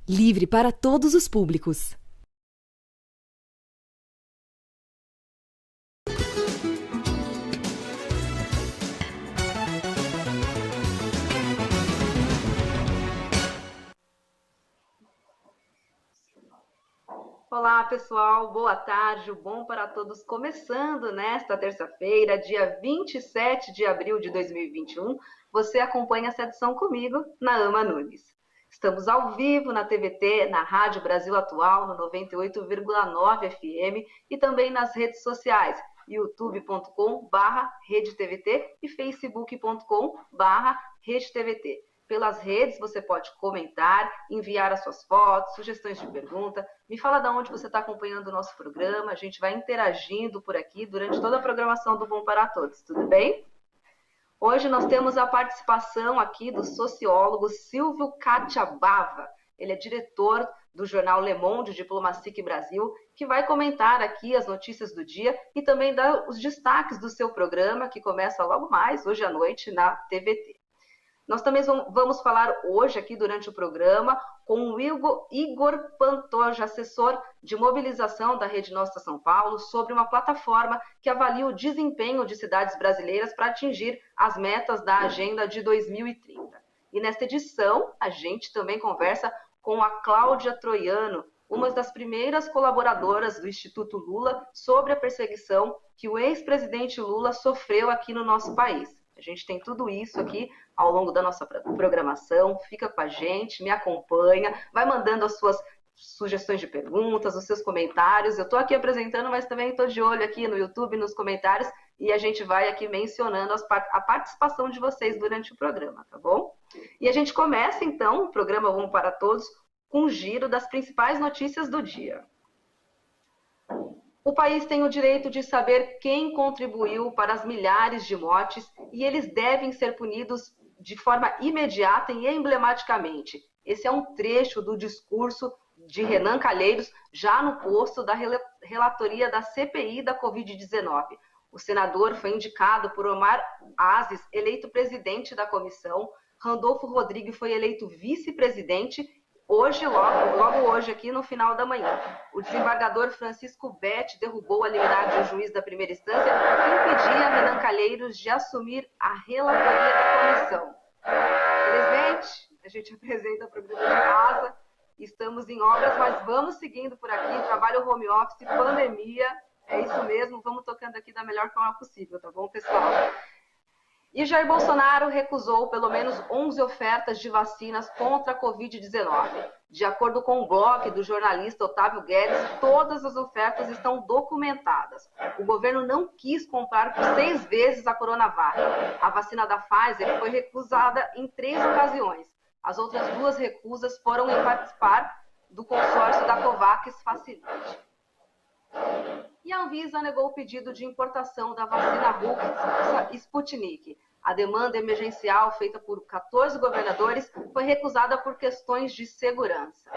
Livre para todos os públicos. Olá, pessoal, boa tarde, o Bom para Todos começando nesta terça-feira, dia 27 de abril de 2021. Você acompanha essa edição comigo, Naama Nunes. Estamos ao vivo na TVT, na Rádio Brasil Atual, no 98,9 FM e também nas redes sociais, youtube.com/RedeTVT e facebook.com/RedeTVT. Pelas redes você pode comentar, enviar as suas fotos, sugestões de pergunta. Me fala de onde você está acompanhando o nosso programa. A gente vai interagindo por aqui durante toda a programação do Bom para Todos. Tudo bem? Hoje nós temos a participação aqui do sociólogo Silvio Catiabava. Ele é diretor do jornal Le Monde Diplomatique Brasil, que vai comentar aqui as notícias do dia e também dar os destaques do seu programa, que começa logo mais, hoje à noite, na TVT. Nós também vamos falar hoje aqui durante o programa com o Igor Pantoja, assessor de mobilização da Rede Nossa São Paulo, sobre uma plataforma que avalia o desempenho de cidades brasileiras para atingir as metas da Agenda de 2030. E nesta edição, a gente também conversa com a Cláudia Troiano, uma das primeiras colaboradoras do Instituto Lula, sobre a perseguição que o ex-presidente Lula sofreu aqui no nosso país. A gente tem tudo isso aqui ao longo da nossa programação. Fica com a gente, me acompanha, vai mandando as suas sugestões de perguntas, os seus comentários. Eu estou aqui apresentando, mas também estou de olho aqui no YouTube, nos comentários, e a gente vai aqui mencionando a participação de vocês durante o programa, tá bom? E a gente começa, então, o programa Bom para Todos com um giro das principais notícias do dia. O país tem o direito de saber quem contribuiu para as milhares de mortes e eles devem ser punidos de forma imediata e emblematicamente. Esse é um trecho do discurso de Renan Calheiros, já no posto da relatoria da CPI da Covid-19. O senador foi indicado por Omar Aziz, eleito presidente da comissão. Randolfo Rodrigues foi eleito vice-presidente hoje, logo hoje, aqui no final da manhã. O desembargador Francisco Betti derrubou a liminar de um juiz da primeira instância que impedia Renan Calheiros de assumir a relatoria da comissão. Presidente, a gente apresenta o programa de casa, estamos em obras, mas vamos seguindo por aqui, trabalho home office, pandemia, é isso mesmo, vamos tocando aqui da melhor forma possível, tá bom, pessoal? E Jair Bolsonaro recusou pelo menos 11 ofertas de vacinas contra a Covid-19. De acordo com o blog do jornalista Otávio Guedes, todas as ofertas estão documentadas. O governo não quis comprar por 6 vezes a Coronavac. A vacina da Pfizer foi recusada em 3 ocasiões. As outras 2 recusas foram em participar do consórcio da COVAX Facilite. E a Anvisa negou o pedido de importação da vacina russa Sputnik. A demanda emergencial feita por 14 governadores foi recusada por questões de segurança.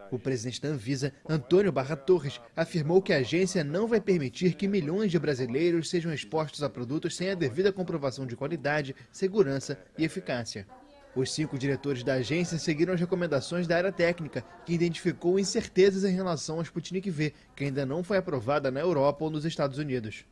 O presidente da Anvisa, Antônio Barra Torres, afirmou que a agência não vai permitir que milhões de brasileiros sejam expostos a produtos sem a devida comprovação de qualidade, segurança e eficácia. Os 5 diretores da agência seguiram as recomendações da área técnica, que identificou incertezas em relação ao Sputnik V, que ainda não foi aprovada na Europa ou nos Estados Unidos.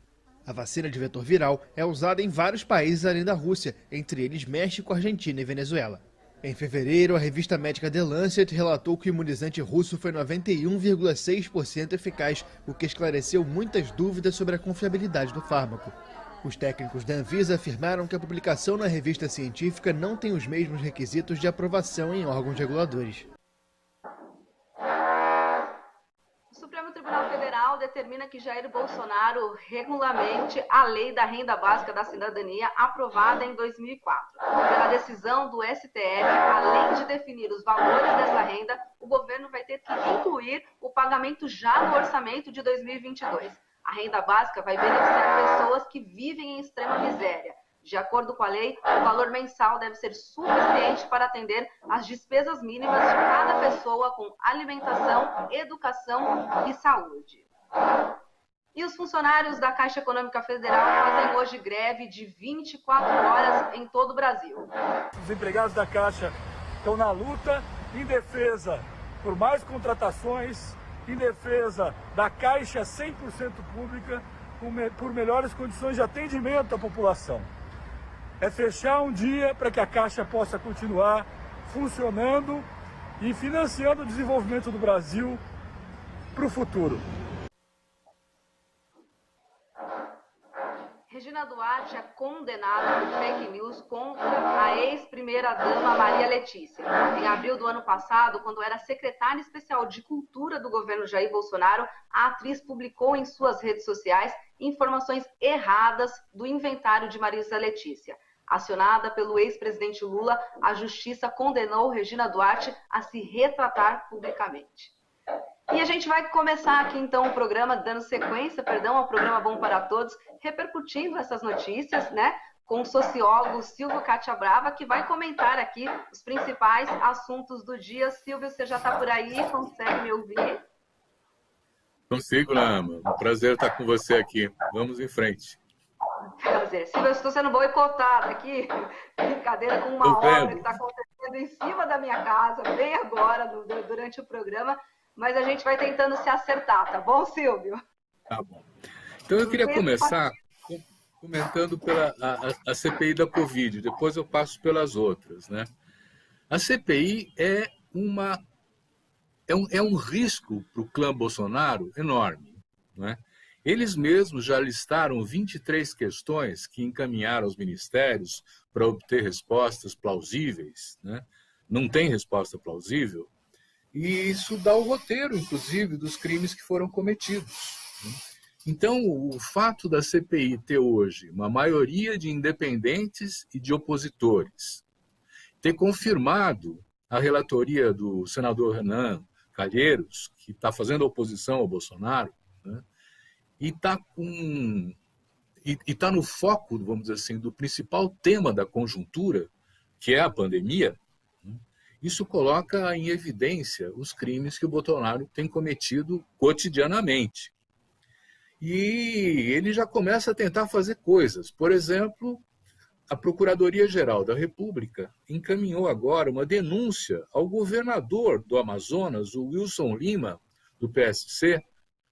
A vacina de vetor viral é usada em vários países além da Rússia, entre eles México, Argentina e Venezuela. Em fevereiro, a revista médica The Lancet relatou que o imunizante russo foi 91,6% eficaz, o que esclareceu muitas dúvidas sobre a confiabilidade do fármaco. Os técnicos da Anvisa afirmaram que a publicação na revista científica não tem os mesmos requisitos de aprovação em órgãos reguladores. O Supremo Tribunal Federal determina que Jair Bolsonaro regulamente a lei da renda básica da cidadania aprovada em 2004. Pela decisão do STF, além de definir os valores dessa renda, o governo vai ter que incluir o pagamento já no orçamento de 2022. A renda básica vai beneficiar pessoas que vivem em extrema miséria. De acordo com a lei, o valor mensal deve ser suficiente para atender às despesas mínimas de cada pessoa com alimentação, educação e saúde. E os funcionários da Caixa Econômica Federal fazem hoje greve de 24 horas em todo o Brasil. Os empregados da Caixa estão na luta em defesa por mais contratações, em defesa da Caixa 100% pública, por melhores condições de atendimento à população. É fechar um dia para que a Caixa possa continuar funcionando e financiando o desenvolvimento do Brasil para o futuro. Regina Duarte é condenada por fake news contra a ex-primeira-dama Maria Letícia. Em abril do ano passado, quando era secretária especial de Cultura do governo Jair Bolsonaro, a atriz publicou em suas redes sociais informações erradas do inventário de Maria Letícia. Acionada pelo ex-presidente Lula, a Justiça condenou Regina Duarte a se retratar publicamente. E a gente vai começar aqui então o programa, dando sequência, ao programa Bom para Todos, repercutindo essas notícias, né, com o sociólogo Silvio Catiabrava, que vai comentar aqui os principais assuntos do dia. Silvio, você já está por aí? Consegue me ouvir? Consigo, Lama. Um prazer estar com você aqui. Vamos em frente. Prazer. Silvio, eu estou sendo boicotada aqui. Brincadeira com uma obra que está acontecendo em cima da minha casa, bem agora, durante o programa. Mas a gente vai tentando se acertar, tá bom, Silvio? Tá bom. Então eu queria começar comentando pela a CPI da Covid, depois eu passo pelas outras, né? A CPI é um risco para o clã Bolsonaro enorme, né? Eles mesmos já listaram 23 questões que encaminharam aos ministérios para obter respostas plausíveis, né? Não tem resposta plausível. E isso dá o roteiro, inclusive, dos crimes que foram cometidos. Então, o fato da CPI ter hoje uma maioria de independentes e de opositores, ter confirmado a relatoria do senador Renan Calheiros, que está fazendo oposição ao Bolsonaro, né, e está no foco, vamos dizer assim, do principal tema da conjuntura, que é a pandemia, isso coloca em evidência os crimes que o Bolsonaro tem cometido cotidianamente. E ele já começa a tentar fazer coisas. Por exemplo, a Procuradoria-Geral da República encaminhou agora uma denúncia ao governador do Amazonas, o Wilson Lima, do PSC,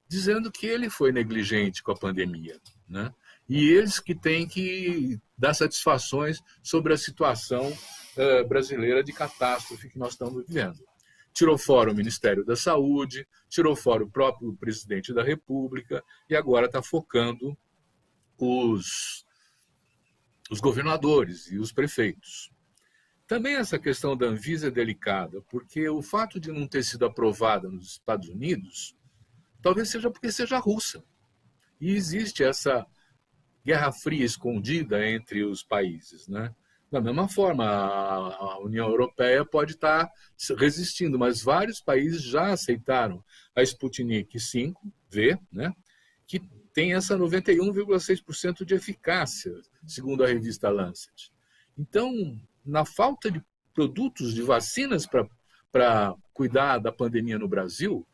dizendo que ele foi negligente com a pandemia, né? E eles que têm que dar satisfações sobre a situação brasileira de catástrofe que nós estamos vivendo. Tirou fora o Ministério da Saúde, tirou fora o próprio presidente da República e agora está focando os governadores e os prefeitos. Também essa questão da Anvisa é delicada, porque o fato de não ter sido aprovada nos Estados Unidos talvez seja porque seja russa. E existe essa guerra fria escondida entre os países, né? Da mesma forma, a União Europeia pode estar resistindo, mas vários países já aceitaram a Sputnik V, né, que tem essa 91,6% de eficácia, segundo a revista Lancet. Então, na falta de produtos, de vacinas para cuidar da pandemia no Brasil,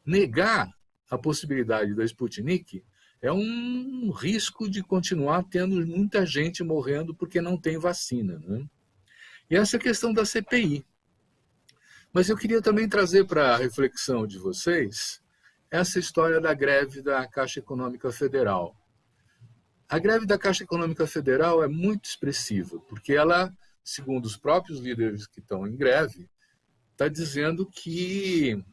negar a possibilidade da Sputnik é um risco de continuar tendo muita gente morrendo porque não tem vacina, né? E essa é a questão da CPI. Mas eu queria também trazer para a reflexão de vocês essa história da greve da Caixa Econômica Federal. A greve da Caixa Econômica Federal é muito expressiva, porque ela, segundo os próprios líderes que estão em greve, está dizendo que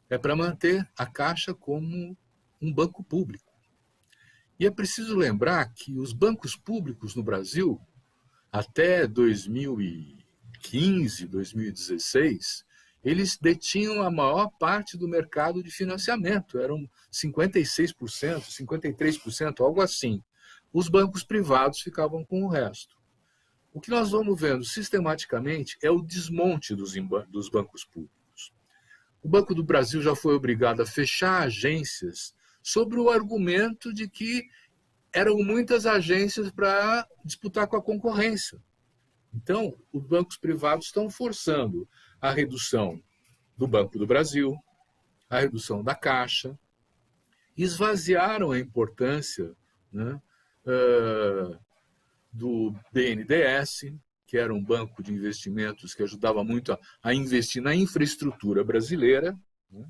é para manter a Caixa como um banco público. E é preciso lembrar que os bancos públicos no Brasil, até 2015, 2016, eles detinham a maior parte do mercado de financiamento, eram 56%, 53%, algo assim. Os bancos privados ficavam com o resto. O que nós vamos vendo sistematicamente é o desmonte dos bancos públicos. O Banco do Brasil já foi obrigado a fechar agências sobre o argumento de que eram muitas agências para disputar com a concorrência. Então, os bancos privados estão forçando a redução do Banco do Brasil, a redução da Caixa, esvaziaram a importância, né, do BNDES, que era um banco de investimentos que ajudava muito a investir na infraestrutura brasileira, né?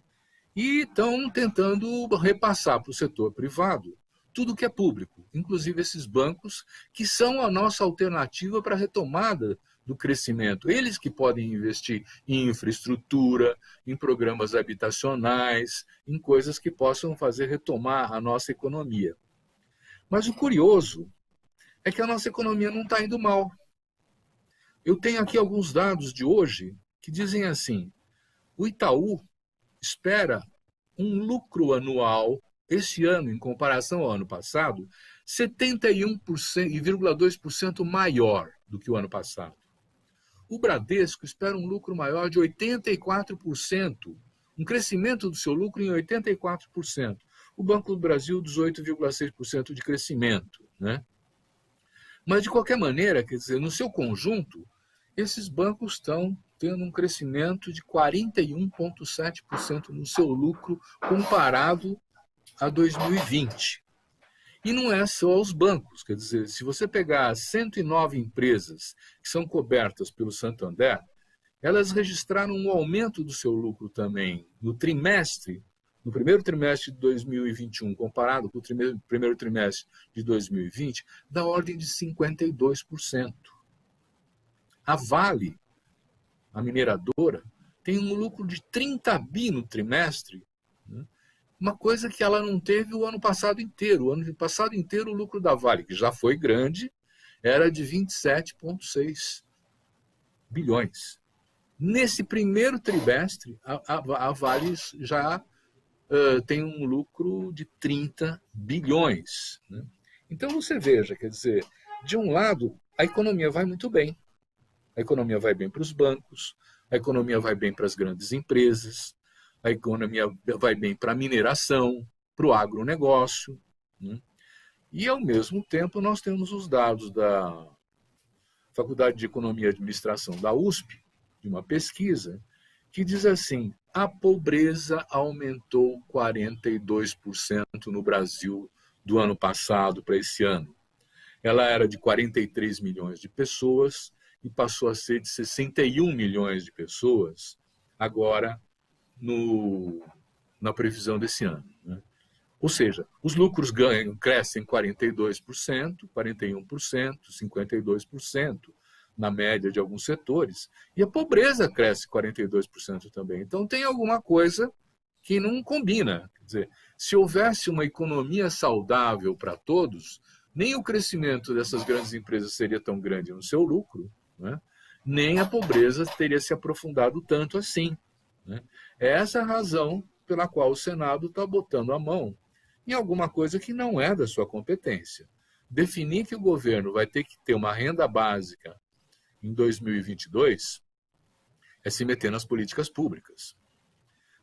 E estão tentando repassar para o setor privado tudo que é público, inclusive esses bancos, que são a nossa alternativa para a retomada do crescimento. Eles que podem investir em infraestrutura, em programas habitacionais, em coisas que possam fazer retomar a nossa economia. Mas o curioso é que a nossa economia não está indo mal. Eu tenho aqui alguns dados de hoje que dizem assim: o Itaú espera um lucro anual, esse ano, em comparação ao ano passado, 71,2% maior do que o ano passado. O Bradesco espera um lucro maior de 84%, um crescimento do seu lucro em 84%. O Banco do Brasil, 18,6% de crescimento, né? Mas, de qualquer maneira, quer dizer, no seu conjunto, esses bancos estão tendo um crescimento de 41,7% no seu lucro comparado a 2020. E não é só os bancos, quer dizer, se você pegar 109 empresas que são cobertas pelo Santander, elas registraram um aumento do seu lucro também no primeiro trimestre de 2021, comparado com o primeiro trimestre de 2020, da ordem de 52%. A Vale, a mineradora, tem um lucro de 30 bi no trimestre, né? Uma coisa que ela não teve o ano passado inteiro. O ano passado inteiro o lucro da Vale, que já foi grande, era de 27,6 bilhões. Nesse primeiro trimestre, a Vale já tem um lucro de 30 bilhões. Né? Então você veja, quer dizer, de um lado, a economia vai muito bem. A economia vai bem para os bancos, a economia vai bem para as grandes empresas, a economia vai bem para a mineração, para o agronegócio, né? E, ao mesmo tempo, nós temos os dados da Faculdade de Economia e Administração da USP, de uma pesquisa, que diz assim: a pobreza aumentou 42% no Brasil do ano passado para esse ano. Ela era de 43 milhões de pessoas e passou a ser de 61 milhões de pessoas agora na previsão desse ano, né? Ou seja, os lucros crescem 42%, 41%, 52% na média de alguns setores, e a pobreza cresce 42% também. Então tem alguma coisa que não combina. Quer dizer, se houvesse uma economia saudável para todos, nem o crescimento dessas grandes empresas seria tão grande no seu lucro, né? Nem a pobreza teria se aprofundado tanto assim, né? É essa a razão pela qual o Senado está botando a mão em alguma coisa que não é da sua competência. Definir que o governo vai ter que ter uma renda básica em 2022 é se meter nas políticas públicas.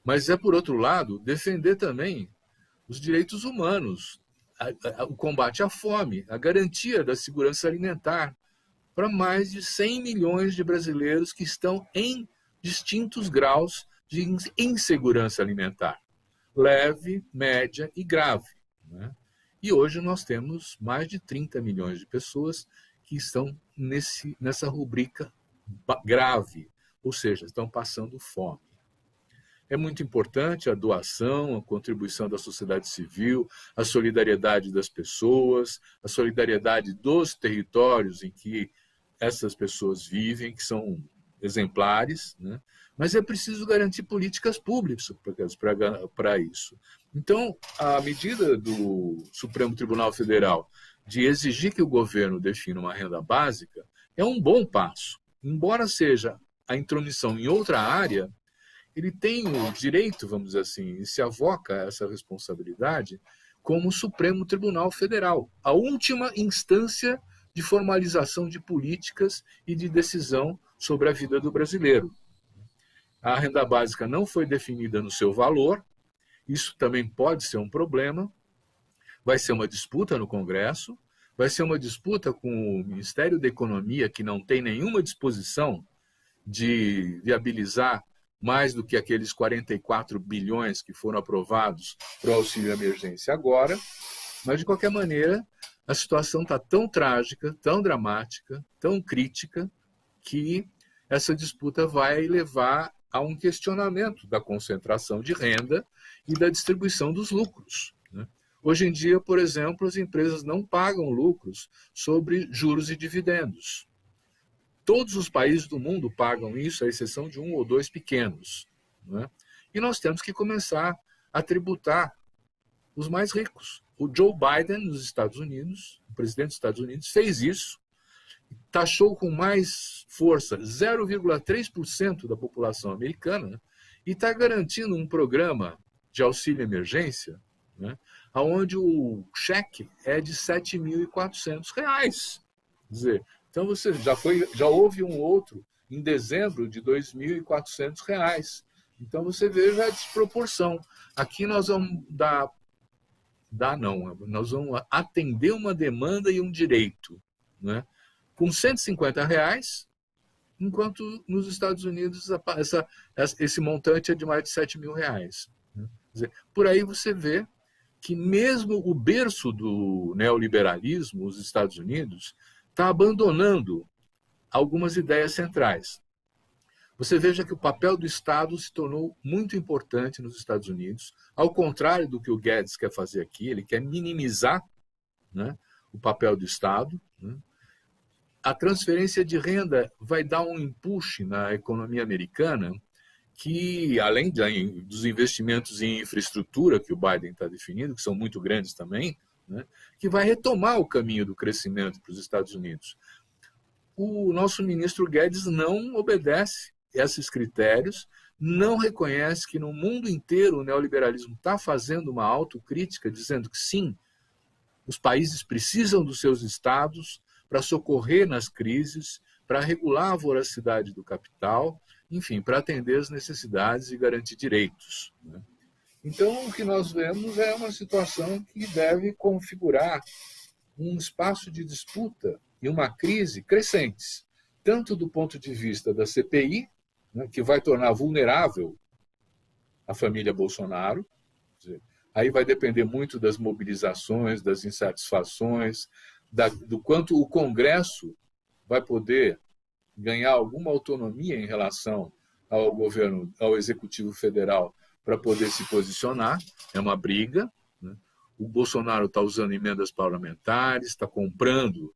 Mas é, por outro lado, defender também os direitos humanos, o combate à fome, a garantia da segurança alimentar para mais de 100 milhões de brasileiros que estão em distintos graus de insegurança alimentar, leve, média e grave, né? E hoje nós temos mais de 30 milhões de pessoas que estão nessa rubrica grave, ou seja, estão passando fome. É muito importante a doação, a contribuição da sociedade civil, a solidariedade das pessoas, a solidariedade dos territórios em que essas pessoas vivem, que são exemplares, né? Mas é preciso garantir políticas públicas para isso. Então, a medida do Supremo Tribunal Federal de exigir que o governo defina uma renda básica é um bom passo. Embora seja a intromissão em outra área, ele tem o direito, vamos dizer assim, e se avoca a essa responsabilidade como o Supremo Tribunal Federal, a última instância de formalização de políticas e de decisão sobre a vida do brasileiro. A renda básica não foi definida no seu valor, isso também pode ser um problema, vai ser uma disputa no Congresso, vai ser uma disputa com o Ministério da Economia, que não tem nenhuma disposição de viabilizar mais do que aqueles 44 bilhões que foram aprovados para o auxílio emergência agora, mas, de qualquer maneira, a situação está tão trágica, tão dramática, tão crítica, que essa disputa vai levar a um questionamento da concentração de renda e da distribuição dos lucros, né? Hoje em dia, por exemplo, as empresas não pagam lucros sobre juros e dividendos. Todos os países do mundo pagam isso, à exceção de um ou dois pequenos, né? E nós temos que começar a tributar os mais ricos. O Joe Biden, nos Estados Unidos, o presidente dos Estados Unidos, fez isso, taxou com mais força 0,3% da população americana, né? E está garantindo um programa de auxílio emergência, né, onde o cheque é de R$ 7.400. Quer dizer, então você já houve um outro em dezembro de R$ 2.400. Então você veja a desproporção. Aqui nós vamos nós vamos atender uma demanda e um direito, né, com R$ 150, enquanto nos Estados Unidos esse montante é de mais de R$ 7.000. Né? Quer dizer, por aí você vê que mesmo o berço do neoliberalismo, os Estados Unidos, está abandonando algumas ideias centrais. Você veja que o papel do Estado se tornou muito importante nos Estados Unidos, ao contrário do que o Guedes quer fazer aqui, ele quer minimizar, né, o papel do Estado, né? A transferência de renda vai dar um impulso na economia americana que, além dos investimentos em infraestrutura que o Biden está definindo, que são muito grandes também, né, que vai retomar o caminho do crescimento para os Estados Unidos. O nosso ministro Guedes não obedece esses critérios, não reconhece que no mundo inteiro o neoliberalismo está fazendo uma autocrítica, dizendo que sim, os países precisam dos seus estados para socorrer nas crises, para regular a voracidade do capital, enfim, para atender as necessidades e garantir direitos, né? Então, o que nós vemos é uma situação que deve configurar um espaço de disputa e uma crise crescentes, tanto do ponto de vista da CPI, né, que vai tornar vulnerável a família Bolsonaro. Quer dizer, aí vai depender muito das mobilizações, das insatisfações, do quanto o Congresso vai poder ganhar alguma autonomia em relação ao governo, ao Executivo Federal, para poder se posicionar. É uma briga, né? O Bolsonaro está usando emendas parlamentares, está comprando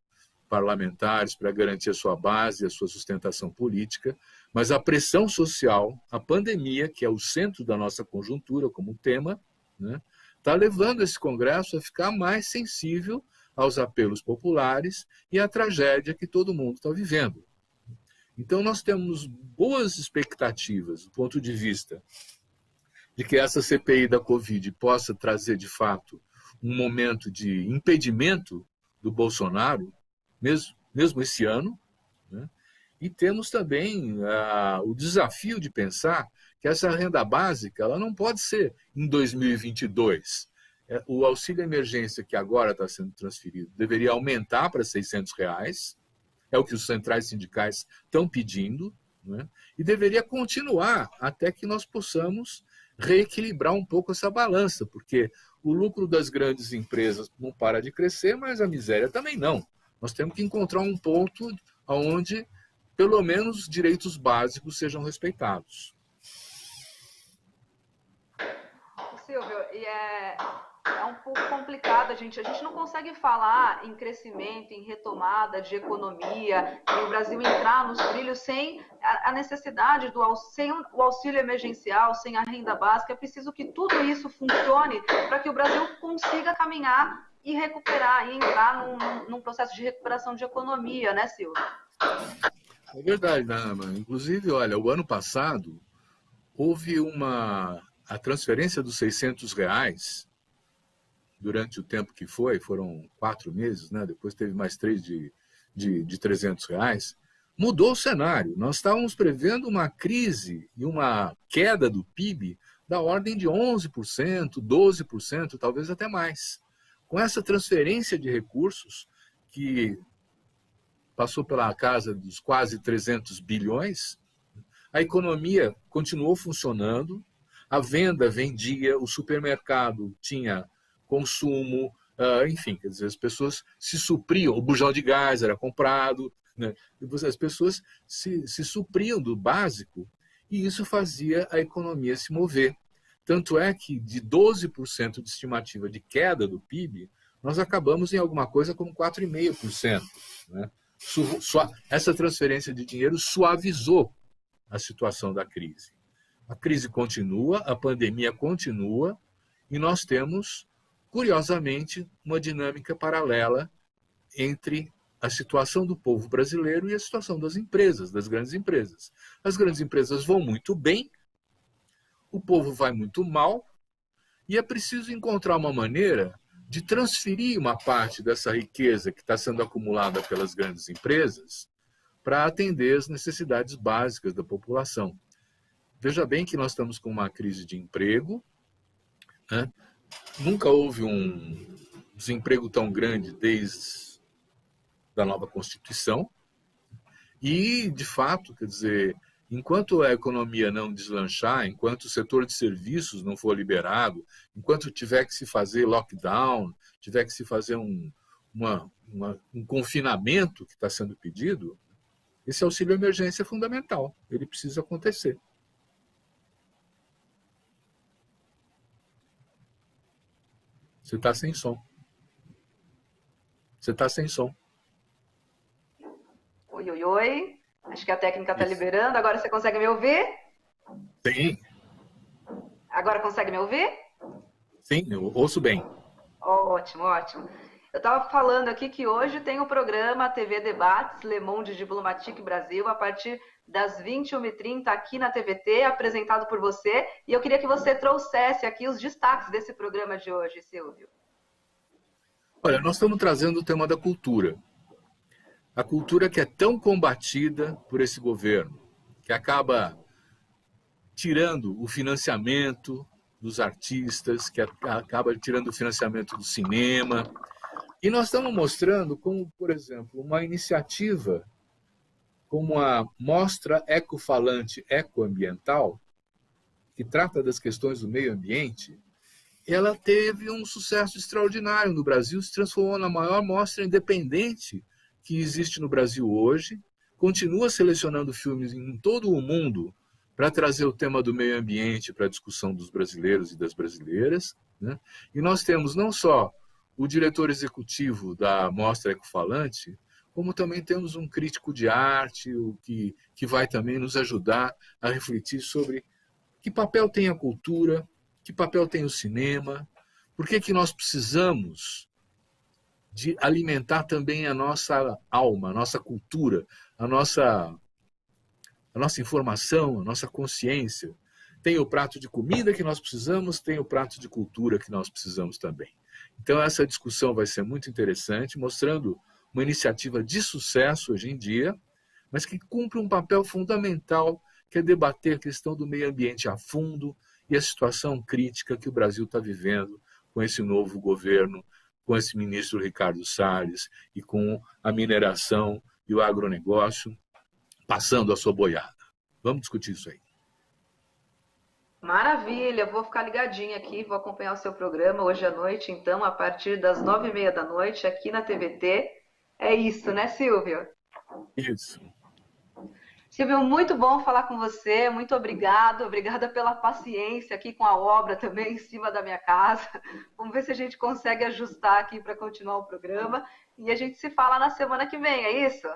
parlamentares para garantir a sua base, a sua sustentação política, mas a pressão social, a pandemia, que é o centro da nossa conjuntura como tema, né, está levando esse Congresso a ficar mais sensível aos apelos populares e à tragédia que todo mundo está vivendo. Então, nós temos boas expectativas do ponto de vista de que essa CPI da Covid possa trazer, de fato, um momento de impedimento do Bolsonaro, mesmo esse ano, né? E temos também o desafio de pensar que essa renda básica ela não pode ser em 2022. O auxílio emergência que agora está sendo transferido deveria aumentar para R$ 600, é o que os centrais sindicais estão pedindo, né? E deveria continuar até que nós possamos reequilibrar um pouco essa balança, porque o lucro das grandes empresas não para de crescer, mas a miséria também não. Nós temos que encontrar um ponto onde, pelo menos, os direitos básicos sejam respeitados. Silvio, é um pouco complicado, a gente não consegue falar em crescimento, em retomada de economia, em o Brasil entrar nos trilhos sem a necessidade sem o auxílio emergencial, sem a renda básica. É preciso que tudo isso funcione para que o Brasil consiga caminhar e recuperar, e entrar num processo de recuperação de economia, né, Silvio? É verdade, Ana. Inclusive, olha, o ano passado houve a transferência dos R$ 600 durante o tempo que foram 4 meses, né? Depois teve mais 3 de R$ 300, mudou o cenário. Nós estávamos prevendo uma crise e uma queda do PIB da ordem de 11%, 12%, talvez até mais. Com essa transferência de recursos, que passou pela casa dos quase 300 bilhões, a economia continuou funcionando, a venda vendia, o supermercado tinha consumo, enfim, quer dizer, as pessoas se supriam, o bujão de gás era comprado, né? As pessoas se supriam do básico e isso fazia a economia se mover. Tanto é que de 12% de estimativa de queda do PIB, nós acabamos em alguma coisa como 4,5%. Né? Essa transferência de dinheiro suavizou a situação da crise. A crise continua, a pandemia continua, e nós temos, curiosamente, uma dinâmica paralela entre a situação do povo brasileiro e a situação das empresas, das grandes empresas. As grandes empresas vão muito bem, o povo vai muito mal, e é preciso encontrar uma maneira de transferir uma parte dessa riqueza que está sendo acumulada pelas grandes empresas para atender as necessidades básicas da população. Veja bem que nós estamos com uma crise de emprego, né? Nunca houve um desemprego tão grande desde a nova Constituição e, de fato, quer dizer, enquanto a economia não deslanchar, enquanto o setor de serviços não for liberado, enquanto tiver que se fazer lockdown, tiver que se fazer um confinamento que está sendo pedido, esse auxílio emergência é fundamental, ele precisa acontecer. Você está sem som. Você está sem som. Oi, oi, oi. Acho que a técnica está liberando. Agora você consegue me ouvir? Sim. Agora consegue me ouvir? Sim, eu ouço bem. Ótimo, ótimo. Eu estava falando aqui que hoje tem o programa TV Debates Le Monde Diplomatique Brasil, a partir das 21h30 aqui na TVT, apresentado por você. E eu queria que você trouxesse aqui os destaques desse programa de hoje, Silvio. Olha, nós estamos trazendo o tema da cultura. A cultura que é tão combatida por esse governo, que acaba tirando o financiamento dos artistas, que acaba tirando o financiamento do cinema. E nós estamos mostrando como, por exemplo, uma iniciativa como a Mostra Ecofalante Ecoambiental, que trata das questões do meio ambiente, ela teve um sucesso extraordinário no Brasil, se transformou na maior mostra independente que existe no Brasil hoje, continua selecionando filmes em todo o mundo para trazer o tema do meio ambiente para a discussão dos brasileiros e das brasileiras, né? E nós temos não só o diretor executivo da Mostra Ecofalante, como também temos um crítico de arte, o que vai também nos ajudar a refletir sobre que papel tem a cultura, que papel tem o cinema, por que nós precisamos de alimentar também a nossa alma, a nossa cultura, a nossa informação, a nossa consciência. Tem o prato de comida que nós precisamos, tem o prato de cultura que nós precisamos também. Então essa discussão vai ser muito interessante, mostrando uma iniciativa de sucesso hoje em dia, mas que cumpre um papel fundamental, que é debater a questão do meio ambiente a fundo e a situação crítica que o Brasil está vivendo com esse novo governo, com esse ministro Ricardo Salles e com a mineração e o agronegócio passando a sua boiada. Vamos discutir isso aí. Maravilha, vou ficar ligadinha aqui, vou acompanhar o seu programa hoje à noite, então, a partir das 21h30 aqui na TVT. É isso, né, Silvio? Isso. Silvio, muito bom falar com você, muito obrigada pela paciência aqui com a obra também em cima da minha casa. Vamos ver se a gente consegue ajustar aqui para continuar o programa e a gente se fala na semana que vem, é isso?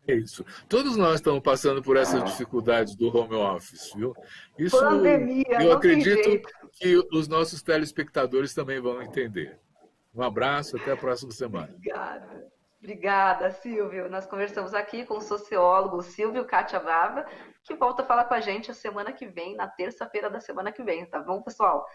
É isso. Todos nós estamos passando por essas dificuldades do home office, viu? Isso, pandemia, eu acredito que os nossos telespectadores também vão entender. Um abraço, até a próxima semana. Obrigada, Silvio. Nós conversamos aqui com o sociólogo Silvio Catiabava, que volta a falar com a gente a semana que vem, na terça-feira da semana que vem, tá bom, pessoal?